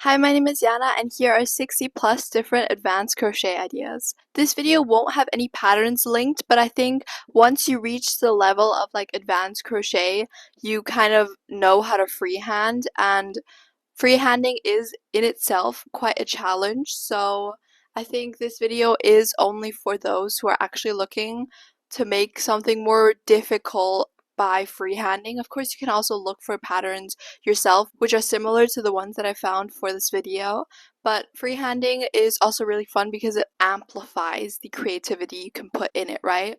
Hi, my name is Yana, and here are 60 plus different advanced crochet ideas. This video won't have any patterns linked, but I think once you reach the level of like advanced crochet, you kind of know how to freehand, and freehanding is in itself quite a challenge. So I think this video is only for those who are actually looking to make something more difficult by freehanding. Of course, you can also look for patterns yourself, which are similar to the ones that I found for this video. But freehanding is also really fun because it amplifies the creativity you can put in it, right?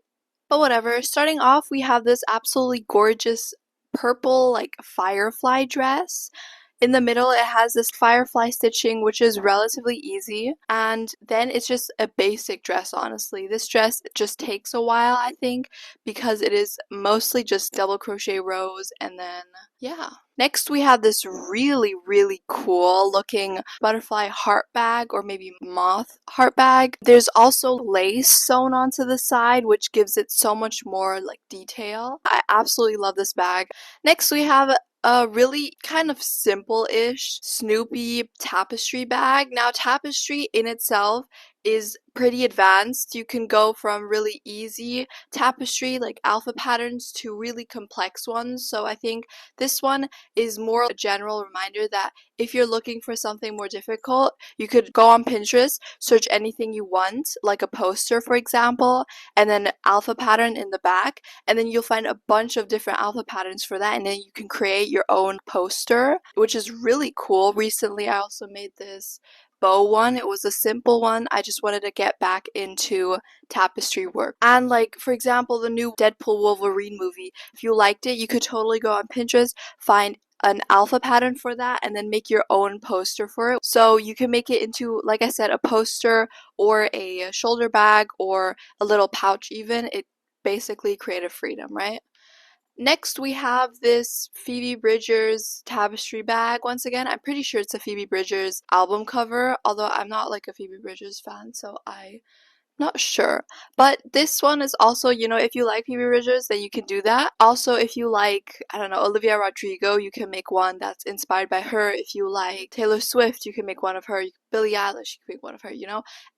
But whatever, starting off, we have this absolutely gorgeous purple, like firefly dress. In the middle, it has this firefly stitching, which is relatively easy, and then it's just a basic dress, honestly. This dress just takes a while, I think, because it is mostly just double crochet rows, and then, yeah. Next, we have this really cool looking butterfly heart bag, or maybe moth heart bag. There's also lace sewn onto the side, which gives it so much more like detail. I absolutely love this bag. Next, we have a really kind of simple-ish Snoopy tapestry bag. Now, tapestry in itself is pretty advanced. You can go from really easy tapestry like alpha patterns to really complex ones. So I think this one is more a general reminder that if you're looking for something more difficult, you could go on Pinterest, search anything you want, like a poster for example, and then alpha pattern in the back, and then you'll find a bunch of different alpha patterns for that, and then you can create your own poster, which is really cool. Recently I also made this bow one. It was a simple one. I just wanted to get back into tapestry work. And like, for example, the new Deadpool Wolverine movie, if you liked it, you could totally go on Pinterest, find an alpha pattern for that, and then make your own poster for it. So you can make it into, like I said, a poster or a shoulder bag or a little pouch even. It basically creative freedom, right? Next, we have this Phoebe Bridgers tapestry bag. Once again, I'm pretty sure it's a Phoebe Bridgers album cover, although I'm not like a Phoebe Bridgers fan, so I'm not sure. But this one is also, if you like Phoebe Bridgers, then you can do that. Also, if you like, I don't know, Olivia Rodrigo, you can make one that's inspired by her. If you like Taylor Swift, you can make one of her. Billie Eilish, you can make one of her,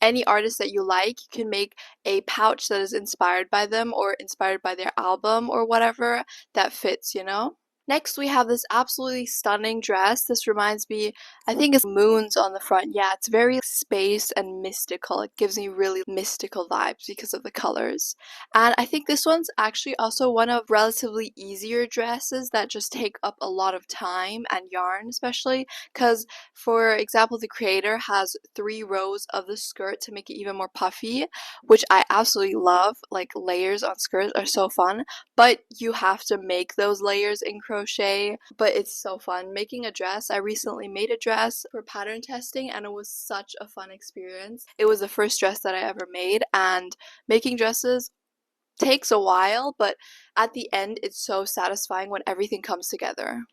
Any artist that you like, you can make a pouch that is inspired by them or inspired by their album or whatever that fits. Next, we have this absolutely stunning dress. This reminds me, I think it's moons on the front. Yeah, it's very space and mystical. It gives me really mystical vibes because of the colors. And I think this one's actually also one of relatively easier dresses that just take up a lot of time and yarn, especially because, for example, the creator has 3 rows of the skirt to make it even more puffy, which I absolutely love. Like, layers on skirts are so fun, but you have to make those layers in crochet. But it's so fun making a dress. I recently made a dress for pattern testing, and it was such a fun experience. It was the first dress that I ever made, and making dresses takes a while, but at the end it's so satisfying when everything comes together.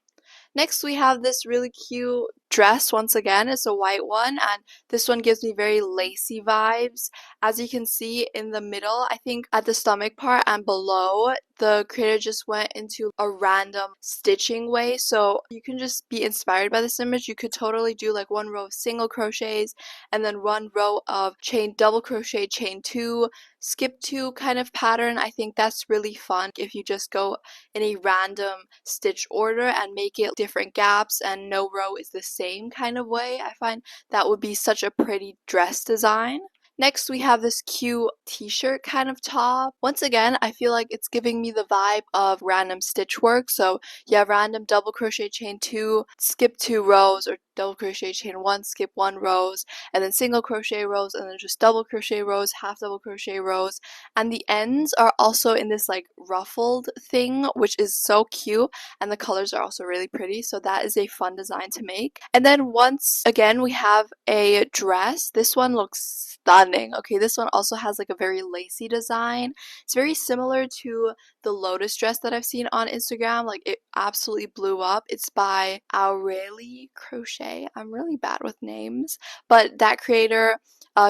Next, we have this really cute dress. Once again, it's a white one, and this one gives me very lacy vibes. As you can see in the middle, I think at the stomach part and below, the creator just went into a random stitching way, so you can just be inspired by this image. You could totally do like 1 row of single crochets and then 1 row of double crochet, chain 2, skip 2 kind of pattern. I think that's really fun if you just go in a random stitch order and make it different gaps and no row is the same kind of way. I find that would be such a pretty dress design. Next, we have this cute t-shirt kind of top. Once again, I feel like it's giving me the vibe of random stitch work. So you have random double crochet chain 2, skip 2 rows, or double crochet chain 1, skip 1 rows, and then single crochet rows, and then just double crochet rows, half double crochet rows. And the ends are also in this like ruffled thing, which is so cute, and the colors are also really pretty. So that is a fun design to make. And then once again, we have a dress. This one looks stunning. Okay, this one also has like a very lacy design. It's very similar to the lotus dress that I've seen on Instagram. Like, it absolutely blew up. It's by Aurelie Crochet. I'm really bad with names, but that creator,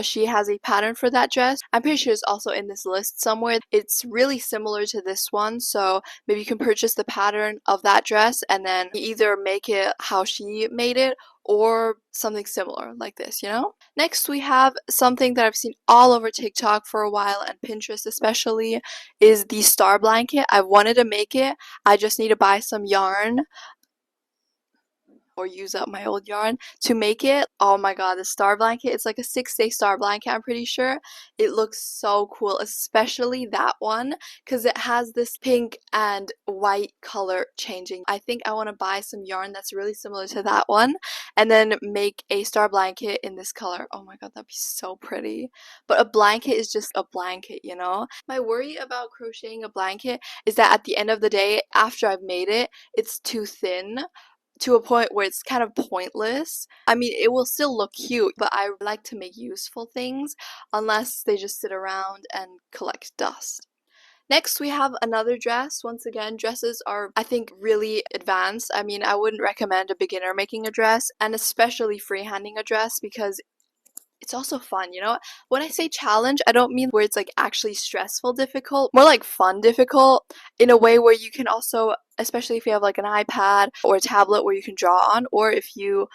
she has a pattern for that dress. I'm pretty sure it's also in this list somewhere. It's really similar to this one, so maybe you can purchase the pattern of that dress and then either make it how she made it, or something similar like this, you know? Next, we have something that I've seen all over TikTok for a while and Pinterest especially is the star blanket. I've wanted to make it. I just need to buy some yarn or use up my old yarn to make it. Oh my god, the star blanket, it's like a 6-day star blanket, I'm pretty sure. It looks so cool, especially that one, because it has this pink and white color changing. I think I want to buy some yarn that's really similar to that one and then make a star blanket in this color. Oh my god, that'd be so pretty. But a blanket is just a blanket, you know? My worry about crocheting a blanket is that at the end of the day, after I've made it, it's too thin to a point where it's kind of pointless. I mean, it will still look cute, but I like to make useful things unless they just sit around and collect dust. Next, we have another dress. Once again, dresses are, I think, really advanced. I mean, I wouldn't recommend a beginner making a dress, and especially freehanding a dress because it's also fun, you know? When I say challenge, I don't mean where it's like actually stressful difficult, more like fun difficult in a way where you can also, especially if you have like an iPad or a tablet where you can draw on, or if you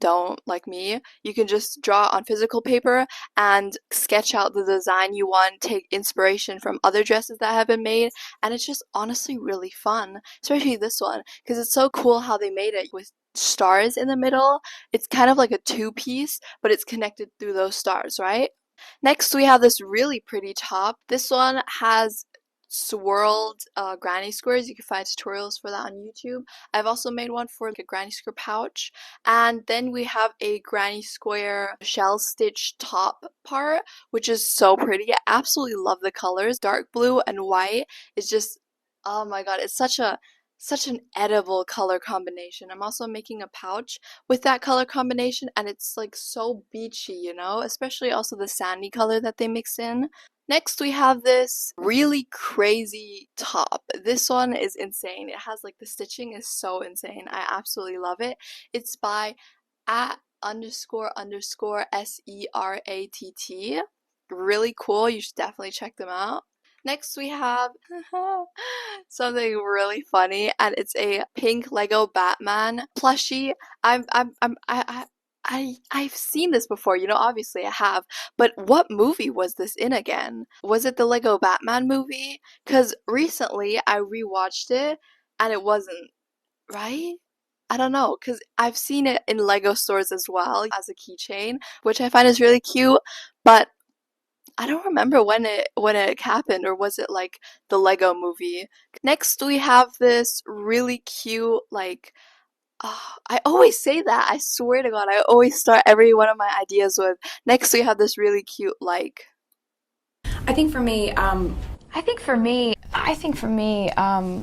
don't like me, you can just draw on physical paper and sketch out the design you want, take inspiration from other dresses that have been made, and it's just honestly really fun, especially this one, because it's so cool how they made it with stars in the middle. It's kind of like a two-piece, but it's connected through those stars, right? Next, we have this really pretty top. This one has swirled granny squares. You can find tutorials for that on YouTube. I've also made one for like a granny square pouch. And then we have a granny square shell stitch top part, which is so pretty. I absolutely love the colors. Dark blue and white is just, oh my god, it's such an edible color combination. I'm also making a pouch with that color combination and it's like so beachy, you know, especially also the sandy color that they mix in. Next we have this really crazy top. This one is insane. It has like the stitching is so insane. I absolutely love it. It's by at underscore underscore SERATT. Really cool. You should definitely check them out. Next we have something really funny, and it's a pink Lego Batman plushie. I've seen this before, you know, obviously I have, but what movie was this in again? Was it the Lego Batman movie? Because recently I rewatched it and it wasn't, right? I don't know, because I've seen it in Lego stores as well as a keychain, which I find is really cute, but I don't remember when it happened, or was it like the Lego movie? Next we have this really cute like I always say that. I swear to God, I always start every one of my ideas with next we have this really cute like. I think for me, I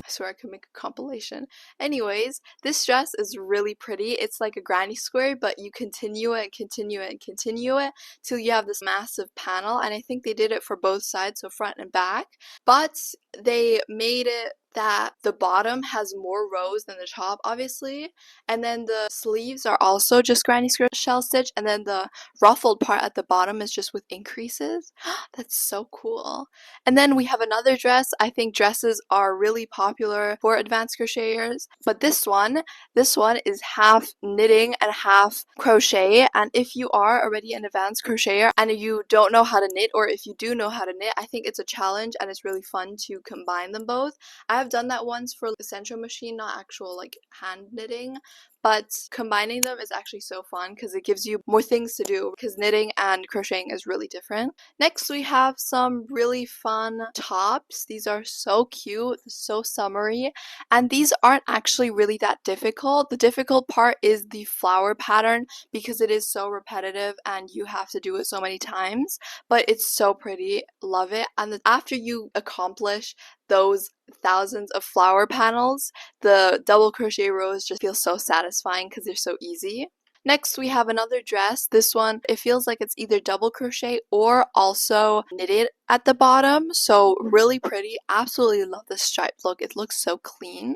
swear I could make a compilation. Anyways, this dress is really pretty. It's like a granny square, but you continue it and continue it and continue it till you have this massive panel. And I think they did it for both sides, so front and back. But they made it that the bottom has more rows than the top, obviously. And then the sleeves are also just granny square shell stitch. And then the ruffled part at the bottom is just with increases. That's so cool. And then we have another dress. I think dresses are really popular for advanced crocheters, but this one is half knitting and half crochet. And if you are already an advanced crocheter and you don't know how to knit, or if you do know how to knit, I think it's a challenge and it's really fun to combine them both. I have done that once for the central machine, not actual like hand knitting, but combining them is actually so fun because it gives you more things to do because knitting and crocheting is really different. Next, we have some really fun tops. These are so cute, so summery, and these aren't actually really that difficult. The difficult part is the flower pattern because it is so repetitive and you have to do it so many times, but it's so pretty. Love it. And after you accomplish those thousands of flower panels, the double crochet rows just feel so satisfying because they're so easy. Next, we have another dress. This one, it feels like it's either double crochet or also knitted at the bottom. So really pretty. Absolutely love the striped look. It looks so clean.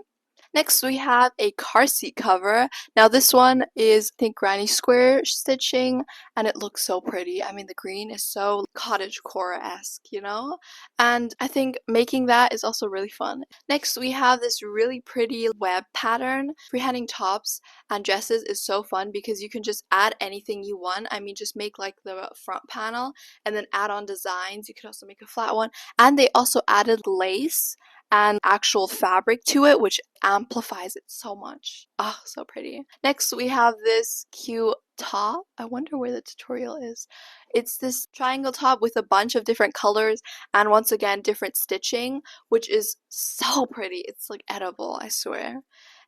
Next, we have a car seat cover. Now, this one is, I think, granny square stitching, and it looks so pretty. I mean, the green is so cottagecore-esque, you know? And I think making that is also really fun. Next, we have this really pretty web pattern. Freehanding tops and dresses is so fun because you can just add anything you want. I mean, just make like the front panel and then add on designs. You could also make a flat one. And they also added lace and actual fabric to it, which amplifies it so much. Oh, so pretty. Next, we have this cute top. I wonder where the tutorial is. It's this triangle top with a bunch of different colors and once again different stitching, which is so pretty. It's like edible, I swear.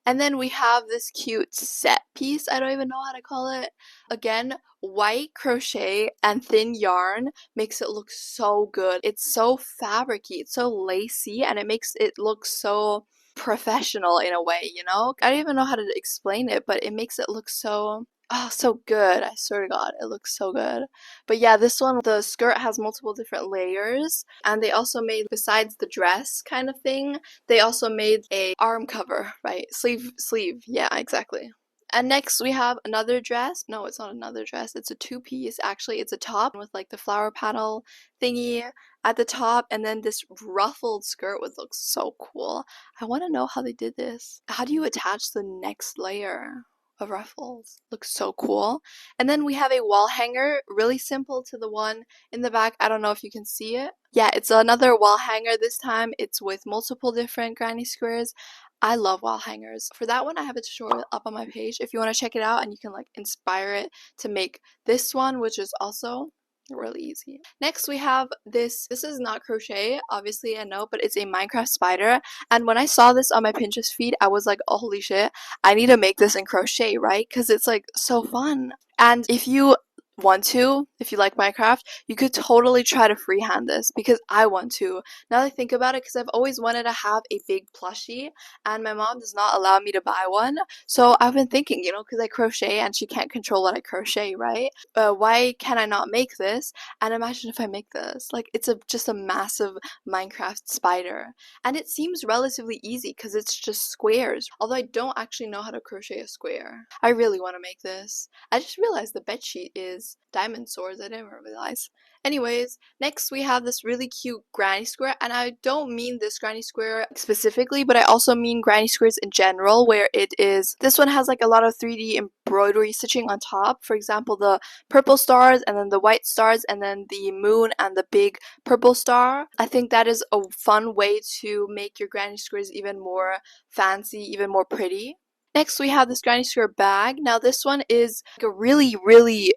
And then we have this cute set piece. I don't even know how to call it. Again, white crochet and thin yarn makes it look so good. It's so fabricy, it's so lacy, and it makes it look so professional in a way, you know? I don't even know how to explain it, but it makes it look so, oh, so good. I swear to God, it looks so good. But yeah, this one, the skirt has multiple different layers, and they also made, besides the dress kind of thing, they also made a arm cover, right? Sleeve, yeah, exactly. And next we have another dress. No, it's not another dress. It's a two-piece. Actually, it's a top with like the flower petal thingy at the top, and then this ruffled skirt, which looks so cool. I want to know how they did this. How do you attach the next layer of ruffles? Looks so cool. And then we have a wall hanger, really simple to the one in the back. I don't know if you can see it. Yeah, it's another wall hanger. This time it's with multiple different granny squares. I love wall hangers. For that one, I have a tutorial up on my page if you want to check it out and you can like inspire it to make this one, which is also really easy. Next, we have this. This is not crochet, obviously, I know, but it's a Minecraft spider. And when I saw this on my Pinterest feed, I was like, oh, holy shit, I need to make this in crochet, right? Because it's like so fun. And if you want to, if you like Minecraft, you could totally try to freehand this because I want to. Now that I think about it, because I've always wanted to have a big plushie and my mom does not allow me to buy one. So I've been thinking, you know, because I crochet and she can't control what I crochet, right? Why can I not make this? And imagine if I make this. Like, it's just a massive Minecraft spider. And it seems relatively easy because it's just squares. Although I don't actually know how to crochet a square. I really want to make this. I just realized the bedsheet is diamond swords. I didn't realize. Anyways, next we have this really cute granny square, and I don't mean this granny square specifically, but I also mean granny squares in general, where it is, this one has like a lot of 3D embroidery stitching on top. For example, the purple stars and then the white stars and then the moon and the big purple star. I think that is a fun way to make your granny squares even more fancy, even more pretty. Next, we have this granny square bag. Now, this one is like a really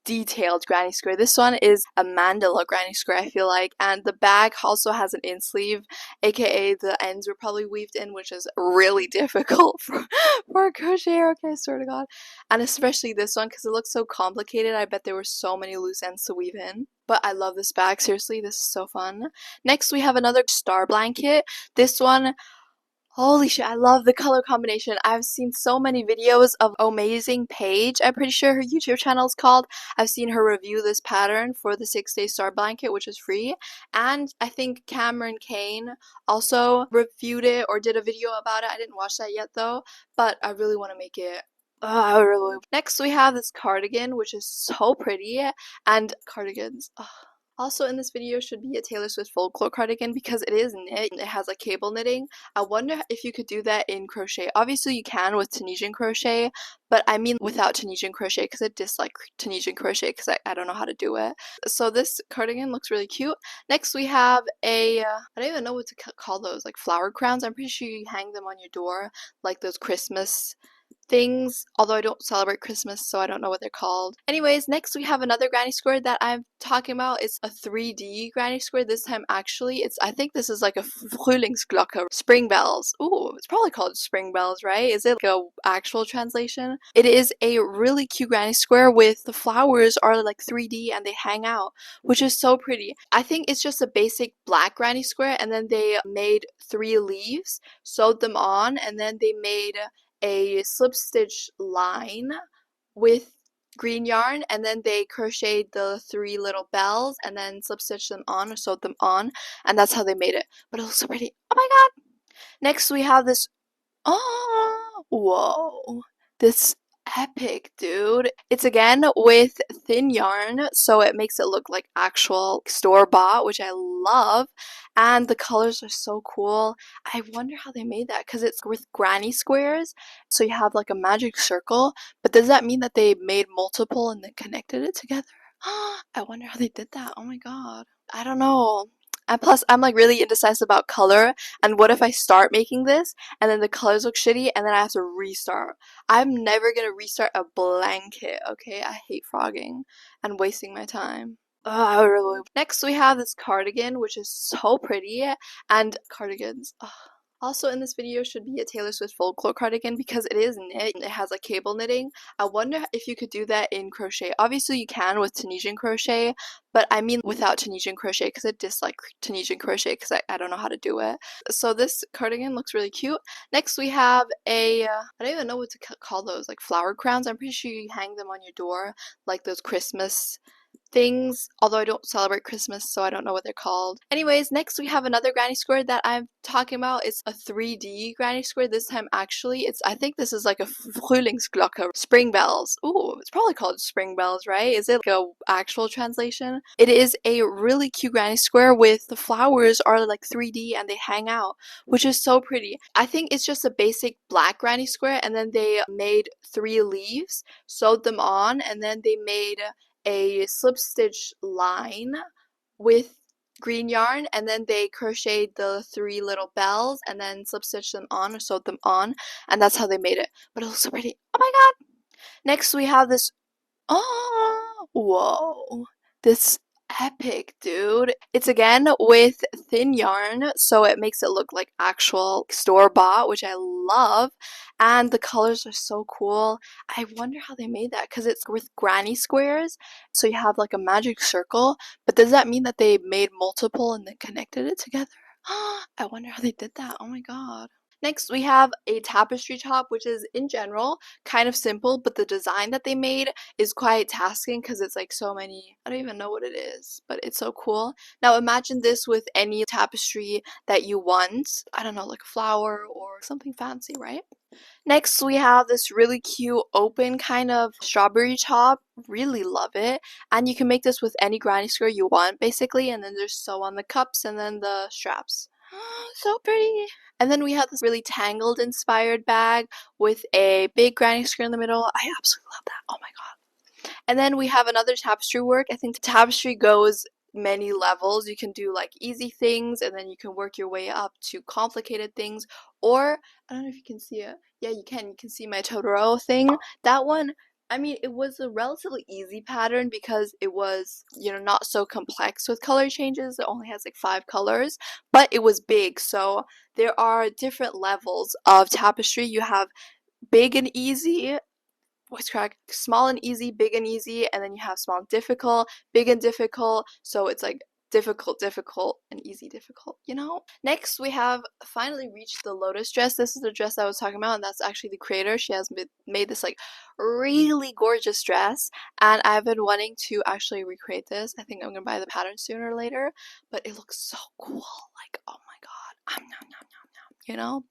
detailed granny square. This one is a mandala granny square, I feel like, and the bag also has an in sleeve, aka the ends were probably weaved in, which is really difficult for a crocheter, okay, I swear to God. And especially this one, because it looks so complicated, I bet there were so many loose ends to weave in. But I love this bag, seriously, this is so fun. Next, we have another star blanket. This one, holy shit, I love the color combination. I've seen so many videos of Amazing Paige, I'm pretty sure her YouTube channel is called. I've seen her review this pattern for the 6-day star blanket, which is free. And I think Cameron Kane also reviewed it or did a video about it. I didn't watch that yet though, but I really want to make it. I really. Next, we have this cardigan, which is so pretty, and cardigans. Also in this video should be a Taylor Swift folklore cardigan because it is knit. It has like cable knitting. I wonder if you could do that in crochet. Obviously you can with Tunisian crochet, but I mean without Tunisian crochet because I dislike Tunisian crochet because I don't know how to do it. So this cardigan looks really cute. Next we have a, I don't even know what to call those, like flower crowns. I'm pretty sure you hang them on your door like those Christmas things, although I don't celebrate Christmas, so I don't know what they're called. Anyways, next we have another granny square that I'm talking about. It's a 3D granny square. This time, actually, I think this is like a Frühlingsglocke, spring bells. Ooh, it's probably called spring bells, right? Is it like a actual translation? It is a really cute granny square with the flowers are like 3D and they hang out, which is so pretty. I think it's just a basic black granny square, and then they made 3 leaves, sewed them on, and then they made a slip stitch line with green yarn, and then they crocheted the 3 little bells and then slip stitched them on or sewed them on, and that's how they made it. But it looks so pretty. Oh my god! Next we have this Oh, whoa. This epic, dude. It's again with thin yarn, so it makes it look like actual store-bought, which I love. And the colors are so cool. I wonder how they made that because it's with granny squares. So you have like a magic circle, but does that mean that they made multiple and then connected it together? I wonder how they did that. Oh my God. I don't know. And plus, I'm like really indecisive about color. And what if I start making this and then the colors look shitty and then I have to restart? I'm never gonna restart a blanket, okay? I hate frogging and wasting my time. Next, we have this cardigan, which is so pretty, and cardigans. Ugh. Also in this video should be a Taylor Swift folklore cardigan because it is knit. It has like cable knitting. I wonder if you could do that in crochet. Obviously you can with Tunisian crochet, but I mean without Tunisian crochet because I dislike Tunisian crochet because I don't know how to do it. So this cardigan looks really cute. Next we have I don't even know what to call those, like flower crowns. I'm pretty sure you hang them on your door like those Christmas things, although I don't celebrate Christmas, so I don't know what they're called. Anyways, next we have another granny square that I'm talking about. It's a 3D granny square. This time, actually, I think this is like a Frühlingsglocke, spring bells. Ooh, it's probably called spring bells, right? Is it like a actual translation? It is a really cute granny square with the flowers are like 3D and they hang out, which is so pretty. I think it's just a basic black granny square, and then they made 3 leaves, sewed them on, and then they made a slip stitch line with green yarn, and then they crocheted the 3 little bells and then slip stitched them on or sewed them on, and that's how they made it. But it looks so pretty. Oh my God. Next we have this. Oh, whoa. This epic, dude. It's again with thin yarn, so it makes it look like actual store-bought, which I love. And the colors are so cool. I wonder how they made that because it's with granny squares. So you have like a magic circle, but does that mean that they made multiple and then connected it together? I wonder how they did that. Oh my God. Next, we have a tapestry top, which is in general kind of simple, but the design that they made is quite tasking because it's like so many. I don't even know what it is, but it's so cool. Now, imagine this with any tapestry that you want. I don't know, like a flower or something fancy, right? Next, we have this really cute open kind of strawberry top. Really love it. And you can make this with any granny square you want, basically. And then there's sew on the cups and then the straps. So pretty. And then we have this really Tangled inspired bag with a big granny square in the middle. I absolutely love that. Oh my God. And then we have another tapestry work. I think tapestry goes many levels. You can do like easy things and then you can work your way up to complicated things. Or I don't know if you can see it. Yeah, you can. You can see my Totoro thing. That one, I mean, it was a relatively easy pattern because it was, not so complex with color changes. It only has like 5 colors, but it was big. So there are different levels of tapestry. You have big and easy, voice crack, small and easy, big and easy, and then you have small and difficult, big and difficult. So it's like difficult, difficult, and easy, difficult. Next, we have finally reached the lotus dress. This is the dress I was talking about, and that's actually the creator. She has made this like really gorgeous dress, and I've been wanting to actually recreate this. I think I'm gonna buy the pattern sooner or later, but it looks so cool. Like, oh my God, nom, nom, nom, nom.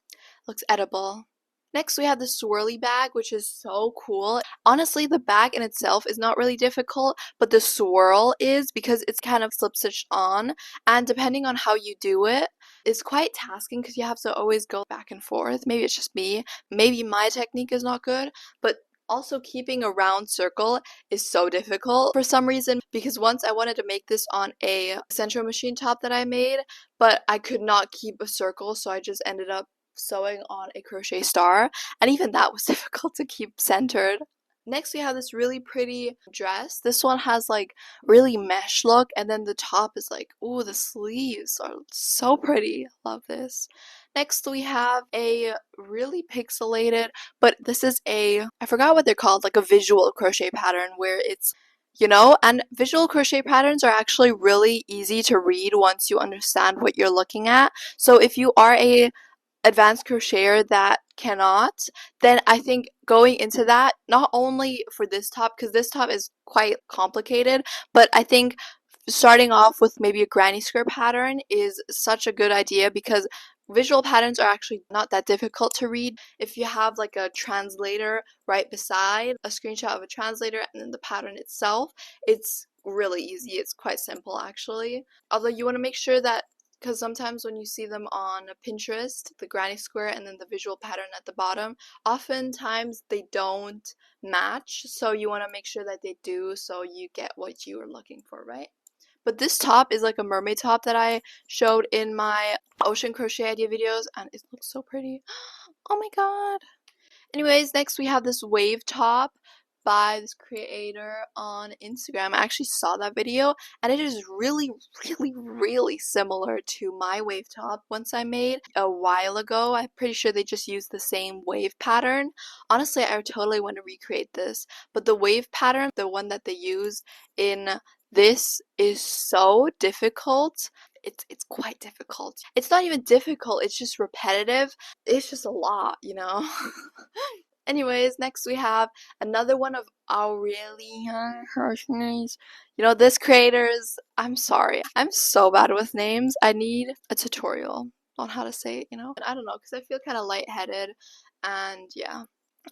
Looks edible. Next, we have the swirly bag, which is so cool. Honestly, the bag in itself is not really difficult, but the swirl is because it's kind of slip stitched on. And depending on how you do it, it's quite tasking because you have to always go back and forth. Maybe it's just me. Maybe my technique is not good, but also keeping a round circle is so difficult for some reason because once I wanted to make this on a central machine top that I made, but I could not keep a circle, so I just ended up sewing on a crochet star, and even that was difficult to keep centered. Next, we have this really pretty dress. This one has like really mesh look, and then the top is like, ooh, the sleeves are so pretty. Love this. Next, we have a really pixelated, but this is I forgot what they're called, like a visual crochet pattern where and visual crochet patterns are actually really easy to read once you understand what you're looking at. So if you are a advanced crocheter that cannot, then I think going into that, not only for this top, because this top is quite complicated, but I think starting off with maybe a granny square pattern is such a good idea because Visual patterns are actually not that difficult to read. If you have like a translator right beside a screenshot of a translator and then the pattern itself, it's really easy. It's quite simple actually. Although you want to make sure that, because sometimes when you see them on Pinterest, the granny square and then the visual pattern at the bottom, oftentimes they don't match. So you want to make sure that they do so you get what you are looking for, right? But this top is like a mermaid top that I showed in my ocean crochet idea videos, and it looks so pretty. Oh my god. Anyways, next we have this wave top by this creator on Instagram. I actually saw that video and it is really, really, really similar to my wave top once I made a while ago. I'm pretty sure they just used the same wave pattern. Honestly, I totally want to recreate this, but the wave pattern, the one that they use in this, is so difficult. It's quite difficult. It's not even difficult, it's just repetitive. It's just a lot, you know? Anyways, next we have another one of our really names. You know, this creator's, I'm sorry, I'm so bad with names. I need a tutorial on how to say it, you know? I don't know, because I feel kind of lightheaded, and yeah.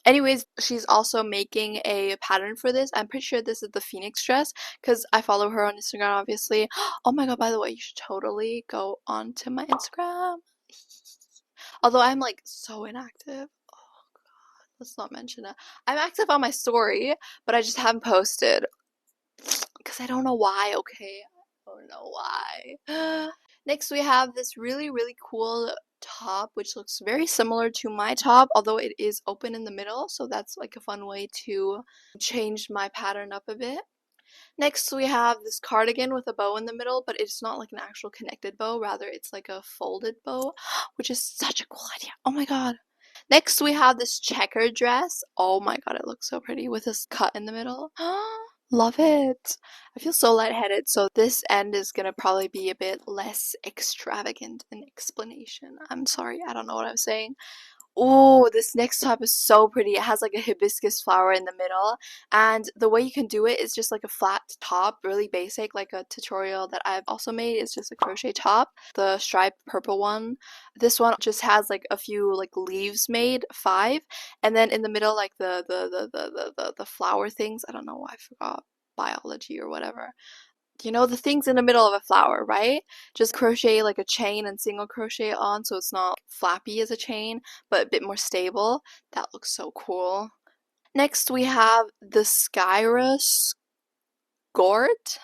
Anyways, she's also making a pattern for this. I'm pretty sure this is the Phoenix dress because I follow her on Instagram, obviously. Oh my god, by the way, you should totally go onto my Instagram. Although I'm like so inactive. Oh god, let's not mention it. I'm active on my story, but I just haven't posted because I don't know why, okay? I don't know why. Next, we have this really, really cool top, which looks very similar to my top, although it is open in the middle, so that's like a fun way to change my pattern up a bit. Next, we have this cardigan with a bow in the middle, but it's not like an actual connected bow, rather it's like a folded bow, which is such a cool idea. Oh my god. Next, we have this checker dress. Oh my god, it looks so pretty with this cut in the middle. Love it. I feel so lightheaded, so this end is gonna probably be a bit less extravagant in explanation. I'm sorry, I don't know what I'm saying. Oh, this next top is so pretty. It has like a hibiscus flower in the middle, and the way you can do it is just like a flat top, really basic, like a tutorial that I've also made is just a crochet top, the striped purple one. This one just has like a few like leaves made, 5, and then in the middle like the flower things. I don't know why I forgot biology or whatever. You know, the things in the middle of a flower, right? Just crochet like a chain and single crochet on so it's not flappy as a chain, but a bit more stable. That looks so cool. Next, we have the Skyra Skort.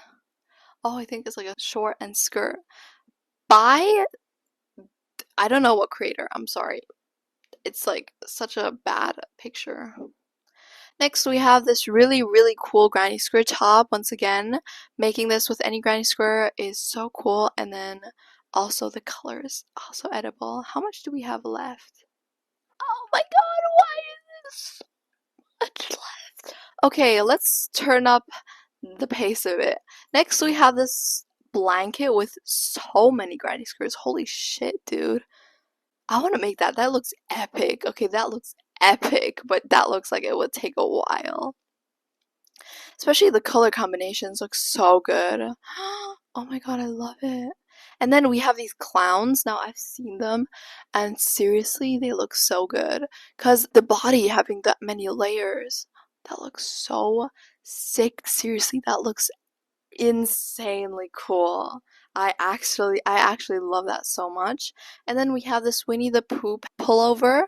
Oh, I think it's like a short and skirt. By, I don't know what creator, I'm sorry. It's like such a bad picture. Next, we have this really, really cool granny square top. Once again, making this with any granny square is so cool. And then also the color is also edible. How much do we have left? Oh my god, why is this so much left? Okay, let's turn up the pace of it. Next, we have this blanket with so many granny squares. Holy shit, dude. I want to make that. That looks epic. Okay, that looks epic, but that looks like it would take a while. Especially the color combinations look so good. Oh my god, I love it. And then we have these clowns. Now I've seen them and seriously, they look so good. Cause the body having that many layers, that looks so sick. Seriously, that looks insanely cool. I actually love that so much. And then we have this Winnie the Pooh pullover.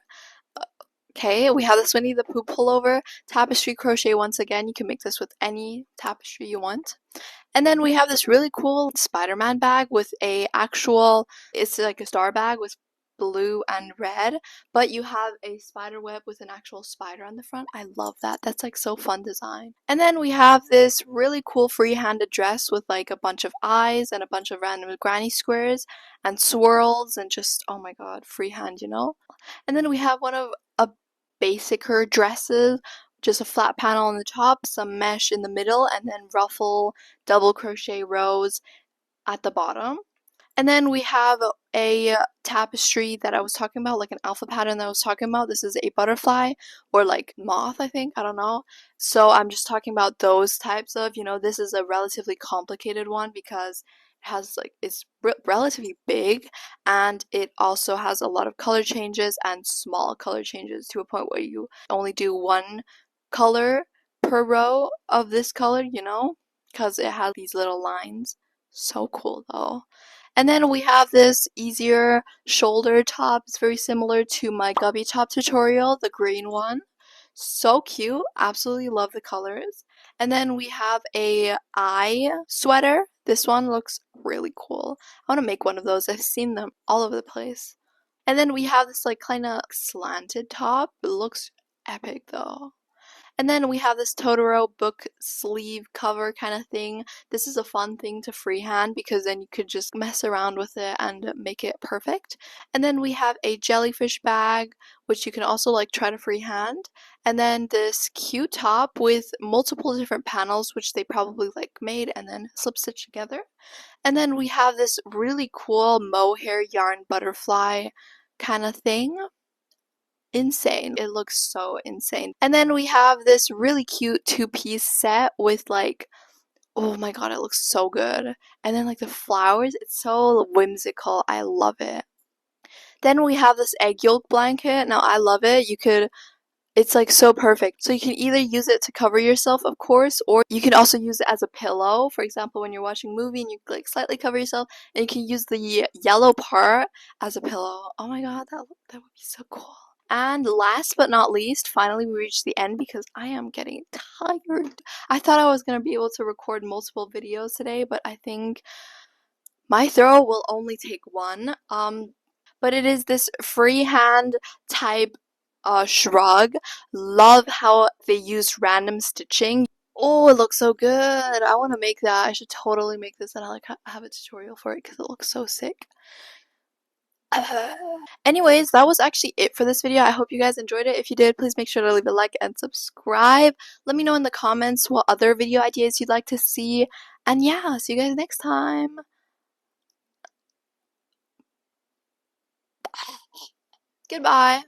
Okay, we have this Winnie the Pooh pullover, tapestry crochet once again. You can make this with any tapestry you want. And then we have this really cool Spider-Man bag with a actual, it's like a star bag with blue and red, but you have a spider web with an actual spider on the front. I love that. That's like so fun design. And then we have this really cool free-handed dress with like a bunch of eyes and a bunch of random granny squares and swirls and just, oh my god, freehand, you know? And then we have one of a basicer dresses, just a flat panel on the top, some mesh in the middle, and then ruffle double crochet rows at the bottom. And then we have a tapestry that I was talking about, like an alpha pattern that I was talking about. This is a butterfly or like moth, I think. I don't know. So I'm just talking about those types of, you know, this is a relatively complicated one because has like is relatively big, and it also has a lot of color changes and small color changes to a point where you only do one color per row of this color, you know, because it has these little lines. So cool though. And then we have this easier shoulder top. It's very similar to my gubby top tutorial, the green one. So cute. Absolutely love the colors. And then we have a eye sweater. This one looks really cool. I want to make one of those. I've seen them all over the place. And then we have this like kind of slanted top. It looks epic though. And then we have this Totoro book sleeve cover kind of thing. This is a fun thing to freehand because then you could just mess around with it and make it perfect. And then we have a jellyfish bag, which you can also like try to freehand. And then this cute top with multiple different panels, which they probably like made and then slip stitched together. And then we have this really cool mohair yarn butterfly kind of thing. Insane. It looks so insane. And then we have this really cute two-piece set with like, oh my god, it looks so good. And then like the flowers, it's so whimsical. I love it. Then we have this egg yolk blanket. Now I love it. It's like so perfect. So you can either use it to cover yourself, of course, or you can also use it as a pillow. For example, when you're watching a movie and you like slightly cover yourself, and you can use the yellow part as a pillow. Oh my god, that would be so cool. And last but not least, finally we reached the end because I am getting tired. I thought I was going to be able to record multiple videos today, but I think my throw will only take one. But it is this freehand type shrug. Love how they use random stitching. Oh, it looks so good. I want to make that. I should totally make this and I'll like have a tutorial for it because it looks so sick. Anyways, that was actually it for this video. I hope you guys enjoyed it. If you did, please make sure to leave a like and subscribe. Let me know in the comments what other video ideas you'd like to see. And yeah, see you guys next time. Goodbye.